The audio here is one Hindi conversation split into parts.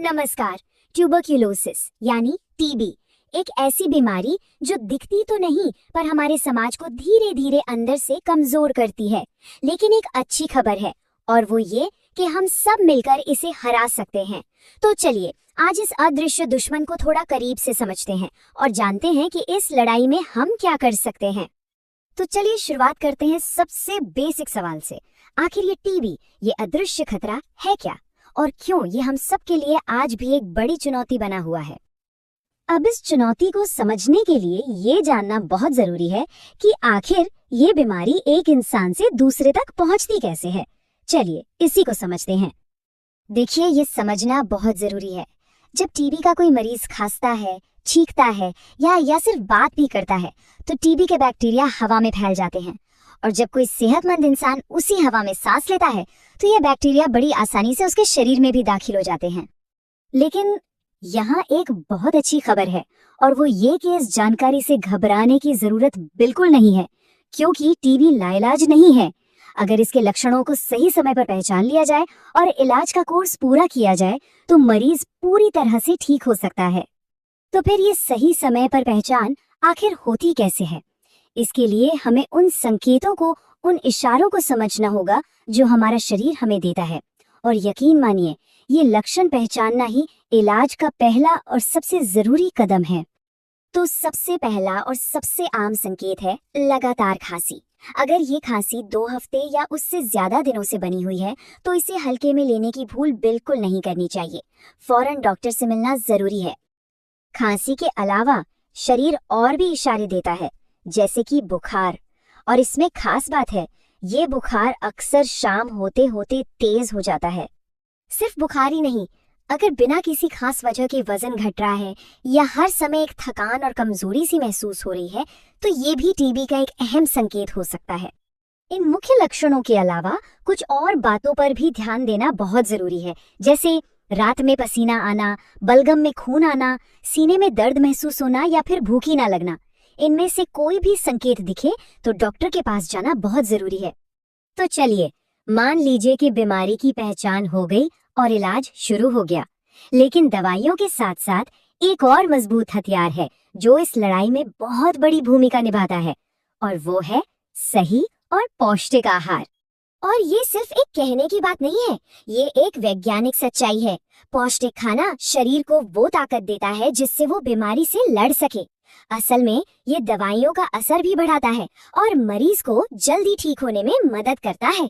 नमस्कार। ट्यूबरक्यूलोसिस यानी टीबी एक ऐसी बीमारी जो दिखती तो नहीं पर हमारे समाज को धीरे धीरे अंदर से कमजोर करती है। लेकिन एक अच्छी खबर है और वो ये कि हम सब मिलकर इसे हरा सकते हैं। तो चलिए आज इस अदृश्य दुश्मन को थोड़ा करीब से समझते हैं और जानते हैं कि इस लड़ाई में हम क्या कर सकते हैं। तो चलिए शुरुआत करते हैं सबसे बेसिक सवाल से। आखिर ये टीबी, ये अदृश्य खतरा है क्या और क्यों ये हम सब के लिए आज भी एक बड़ी चुनौती बना हुआ है। अब इस चुनौती को समझने के लिए ये जानना बहुत जरूरी है कि आखिर ये बीमारी एक इंसान से दूसरे तक पहुंचती कैसे है। चलिए इसी को समझते हैं। देखिए, ये समझना बहुत जरूरी है। जब टीबी का कोई मरीज खांसता है, छींकता है या सिर्फ बात भी करता है तो टीबी के बैक्टीरिया हवा में फैल जाते हैं। और जब कोई सेहतमंद इंसान उसी हवा में सांस लेता है तो ये बैक्टीरिया बड़ी आसानी से उसके शरीर में भी दाखिल हो जाते हैं। लेकिन यहाँ एक बहुत अच्छी खबर है और वो ये कि इस जानकारी से घबराने की जरूरत बिल्कुल नहीं है, क्योंकि टीबी लाइलाज नहीं है। अगर इसके लक्षणों को सही समय पर पहचान लिया जाए और इलाज का कोर्स पूरा किया जाए तो मरीज पूरी तरह से ठीक हो सकता है। तो फिर ये सही समय पर पहचान आखिर होती कैसे है? इसके लिए हमें उन संकेतों को, उन इशारों को समझना होगा जो हमारा शरीर हमें देता है। और यकीन मानिए, ये लक्षण पहचानना ही इलाज का पहला और सबसे जरूरी कदम है। तो सबसे पहला और सबसे आम संकेत है लगातार खांसी। अगर ये खांसी 2 हफ्ते या उससे ज्यादा दिनों से बनी हुई है तो इसे हल्के में लेने की भूल बिल्कुल नहीं करनी चाहिए। फौरन डॉक्टर से मिलना जरूरी है। खांसी के अलावा शरीर और भी इशारे देता है, जैसे कि बुखार। और इसमें खास बात है, ये बुखार अक्सर शाम होते होते तेज हो जाता है। सिर्फ बुखार ही नहीं, अगर बिना किसी खास वजह के वजन घट रहा है या हर समय एक थकान और कमजोरी सी महसूस हो रही है तो ये भी टीबी का एक अहम संकेत हो सकता है। इन मुख्य लक्षणों के अलावा कुछ और बातों पर भी ध्यान देना बहुत जरूरी है, जैसे रात में पसीना आना, बलगम में खून आना, सीने में दर्द महसूस होना या फिर भूख ही ना लगना। इनमें से कोई भी संकेत दिखे तो डॉक्टर के पास जाना बहुत जरूरी है। तो चलिए मान लीजिए कि बीमारी की पहचान हो गई और इलाज शुरू हो गया, लेकिन दवाइयों के साथ साथ एक और मजबूत हथियार है जो इस लड़ाई में बहुत बड़ी भूमिका निभाता है, और वो है सही और पौष्टिक आहार। और ये सिर्फ एक कहने की बात नहीं है, ये एक वैज्ञानिक सच्चाई है। पौष्टिक खाना शरीर को वो ताकत देता है जिससे वो बीमारी से लड़ सके। असल में ये दवाइयों का असर भी बढ़ाता है और मरीज को जल्दी ठीक होने में मदद करता है।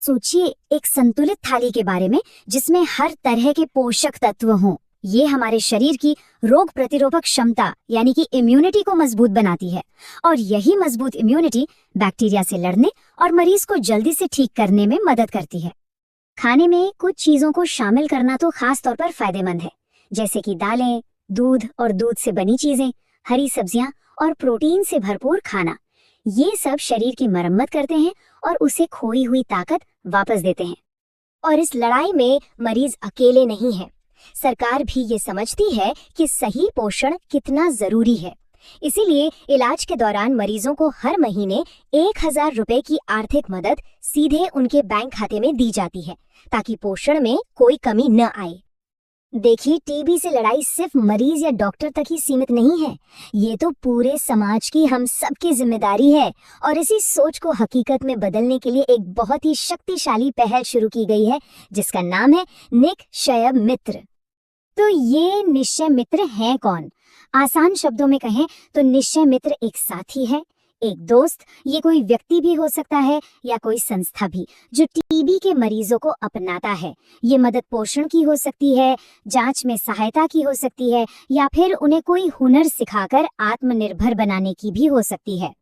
सोचिए एक संतुलित थाली के बारे में जिसमें हर तरह के पोषक तत्व हों। ये हमारे शरीर की रोग प्रतिरोधक क्षमता यानी कि इम्यूनिटी को मजबूत बनाती है, और यही मजबूत इम्यूनिटी बैक्टीरिया से लड़ने और मरीज को जल्दी से ठीक करने में मदद करती है। खाने में कुछ चीजों को शामिल करना तो खास तौर पर फायदेमंद है, जैसे कि दालें, दूध और दूध से बनी चीजें, हरी सब्जियां और प्रोटीन से भरपूर खाना। ये सब शरीर की मरम्मत करते हैं और उसे खोई हुई ताकत वापस देते हैं। और इस लड़ाई में मरीज अकेले नहीं है। सरकार भी ये समझती है कि सही पोषण कितना जरूरी है। इसीलिए इलाज के दौरान मरीजों को हर महीने 1000 रुपए की आर्थिक मदद सीधे उनके बैंक खाते में दी जाती है, ताकि पोषण में कोई कमी न आए। देखिए, टीबी से लड़ाई सिर्फ मरीज या डॉक्टर तक ही सीमित नहीं है, ये तो पूरे समाज की हम सबकी जिम्मेदारी है। और इसी सोच को हकीकत में बदलने के लिए एक बहुत ही शक्तिशाली पहल शुरू की गई है, जिसका नाम है निक्षय मित्र। तो ये निक्षय मित्र हैं कौन? आसान शब्दों में कहें तो निक्षय मित्र एक साथी है, एक दोस्त। ये कोई व्यक्ति भी हो सकता है या कोई संस्था भी, जो टीबी के मरीजों को अपनाता है। ये मदद पोषण की हो सकती है, जांच में सहायता की हो सकती है, या फिर उन्हें कोई हुनर सिखाकर आत्मनिर्भर बनाने की भी हो सकती है।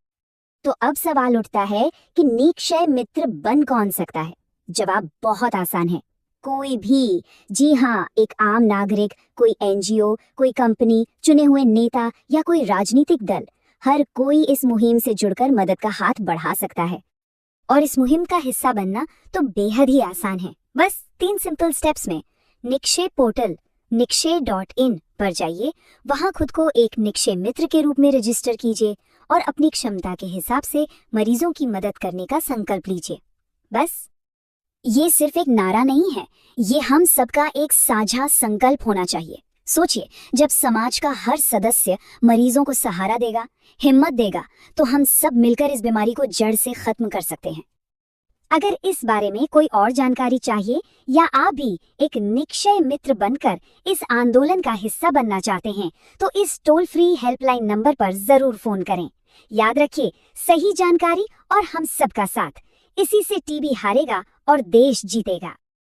तो अब सवाल उठता है कि निक्षय मित्र बन कौन सकता है? जवाब बहुत आसान है, कोई भी। जी हाँ, एक आम नागरिक, कोई एनजीओ, कोई कंपनी, चुने हुए नेता या कोई राजनीतिक दल, हर कोई इस मुहिम से जुड़कर मदद का हाथ बढ़ा सकता है। और इस मुहिम का हिस्सा बनना तो बेहद ही आसान है। बस 3 सिंपल स्टेप्स में निक्षय पोर्टल nikshay.in पर जाइए, वहां खुद को एक निक्षय मित्र के रूप में रजिस्टर कीजिए और अपनी क्षमता के हिसाब से मरीजों की मदद करने का संकल्प लीजिए। बस ये सिर्फ एक नारा नहीं है, ये हम सबका एक साझा संकल्प होना चाहिए। सोचिए, जब समाज का हर सदस्य मरीजों को सहारा देगा, हिम्मत देगा, तो हम सब मिलकर इस बीमारी को जड़ से खत्म कर सकते हैं। अगर इस बारे में कोई और जानकारी चाहिए या आप भी एक निक्षय मित्र बनकर इस आंदोलन का हिस्सा बनना चाहते हैं, तो इस टोल फ्री हेल्पलाइन नंबर पर जरूर फोन करें। याद रखिए, सही जानकारी और हम सबका साथ, इसी से टीबी हारेगा और देश जीतेगा।